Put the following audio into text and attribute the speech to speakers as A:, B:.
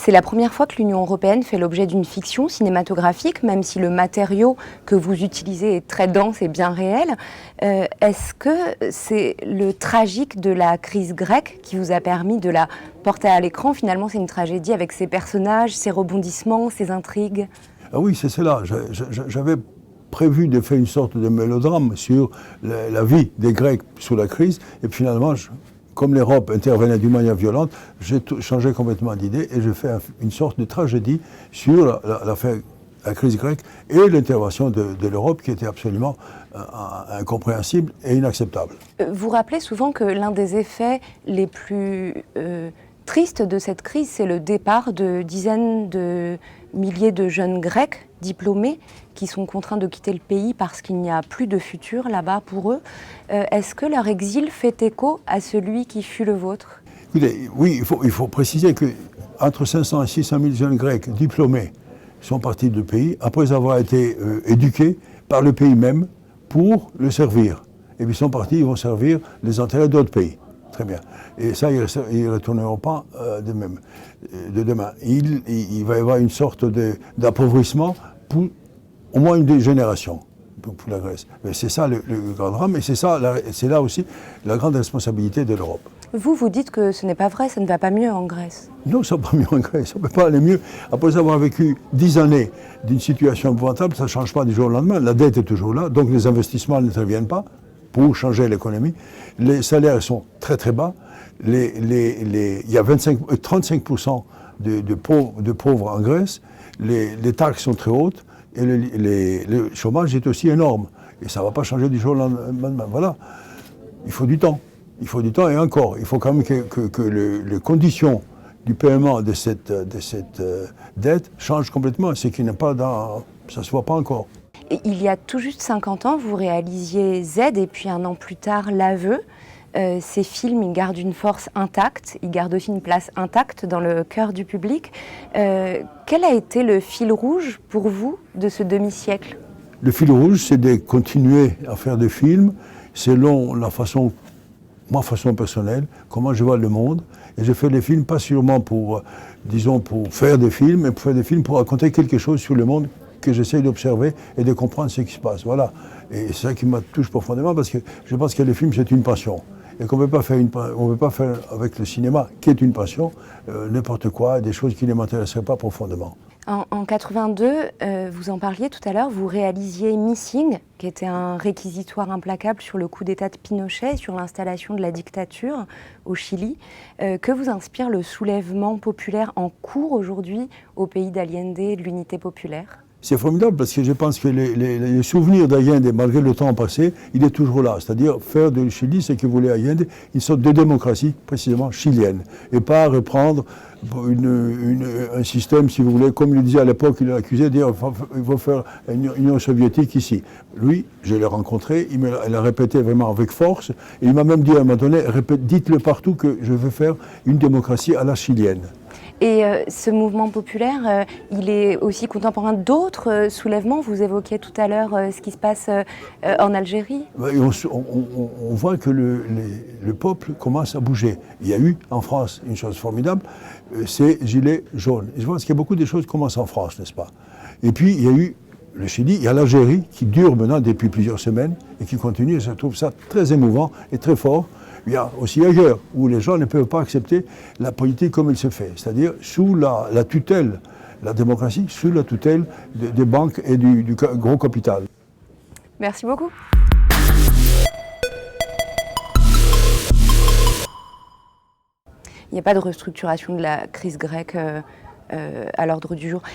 A: C'est la première fois que l'Union européenne fait l'objet d'une fiction cinématographique, même si le matériau que vous utilisez est très dense et bien réel. Est-ce que c'est le tragique de la crise grecque qui vous a permis de la porter à l'écran? Finalement, c'est une tragédie avec ses personnages, ses rebondissements, ses intrigues.
B: Ah oui, c'est cela. J'avais prévu de faire une sorte de mélodrame sur la vie des Grecs sous la crise, et puis finalement, comme l'Europe intervenait d'une manière violente, j'ai changé complètement d'idée et je fais une sorte de tragédie sur la crise grecque et l'intervention de l'Europe qui était absolument incompréhensible et inacceptable.
A: Vous rappelez souvent que l'un des effets les plus tristes de cette crise, c'est le départ de dizaines de milliers de jeunes Grecs diplômés qui sont contraints de quitter le pays parce qu'il n'y a plus de futur là-bas pour eux. Est-ce que leur exil fait écho à celui qui fut le vôtre?
B: Écoutez, oui, il faut préciser qu'entre 500 et 600 000 jeunes Grecs diplômés sont partis du pays après avoir été éduqués par le pays même pour le servir. Et puis ils sont partis, ils vont servir les intérêts d'autres pays. Très bien. Et ça, ils ne retourneront pas de demain. Il va y avoir une sorte d'appauvrissement pour au moins une génération pour la Grèce. Mais c'est ça le grand drame, et c'est là aussi la grande responsabilité de l'Europe.
A: Vous dites que ce n'est pas vrai, ça ne va pas mieux en Grèce.
B: Non, ça ne va pas mieux en Grèce, ça ne peut pas aller mieux. Après avoir vécu 10 années d'une situation épouvantable, ça ne change pas du jour au lendemain. La dette est toujours là, donc les investissements n'interviennent pas pour changer l'économie. Les salaires sont très très bas. Il y a 35% de pauvres en Grèce. Les taxes sont très hautes et le chômage est aussi énorme. Et ça ne va pas changer du jour au lendemain. Voilà. Il faut du temps. Il faut du temps, et encore, il faut quand même que les conditions du paiement de cette dette changent complètement. Ce qui n'est pas ça ne se voit pas encore.
A: Et il y a tout juste 50 ans, vous réalisiez Z, et puis un an plus tard, L'Aveu. Ces films, ils gardent une force intacte, ils gardent aussi une place intacte dans le cœur du public. Quel a été le fil rouge pour vous de ce demi-siècle?
B: Le fil rouge, c'est de continuer à faire des films selon ma façon personnelle, comment je vois le monde. Et je fais des films pas seulement pour faire des films, mais pour faire des films pour raconter quelque chose sur le monde que j'essaie d'observer et de comprendre ce qui se passe. Voilà. Et c'est ça qui me touche profondément, parce que je pense que le film, c'est une passion. Et qu'on ne peut pas faire avec le cinéma, qui est une passion, n'importe quoi, des choses qui ne m'intéresseraient pas profondément.
A: En 82, vous en parliez tout à l'heure, vous réalisiez Missing, qui était un réquisitoire implacable sur le coup d'État de Pinochet, sur l'installation de la dictature au Chili. Que vous inspire le soulèvement populaire en cours aujourd'hui au pays d'Allende et de l'unité populaire?
B: C'est formidable, parce que je pense que les souvenirs d'Allende, malgré le temps passé, il est toujours là. C'est-à-dire faire de Chili ce que voulait Allende, une sorte de démocratie précisément chilienne, et pas reprendre un système, si vous voulez, comme il disait à l'époque, il l'accusait de dire qu'il faut faire une Union soviétique ici. Lui, je l'ai rencontré, il l'a répété vraiment avec force, et il m'a même dit à un moment donné, dites-le partout que je veux faire une démocratie à la chilienne.
A: Et ce mouvement populaire, il est aussi contemporain d'autres soulèvements. Vous évoquiez tout à l'heure ce qui se passe en Algérie.
B: On voit que le peuple commence à bouger. Il y a eu en France une chose formidable, c'est Gilets jaunes. Et je pense qu'il y a beaucoup de choses qui commencent en France, n'est-ce pas? Et puis il y a eu le Chili, il y a l'Algérie qui dure maintenant depuis plusieurs semaines et qui continue. Et je trouve ça très émouvant et très fort. Il y a aussi ailleurs où les gens ne peuvent pas accepter la politique comme elle se fait, c'est-à-dire sous la tutelle, la démocratie, sous la tutelle des banques et du gros capital.
A: Merci beaucoup. Il n'y a pas de restructuration de la crise grecque à l'ordre du jour.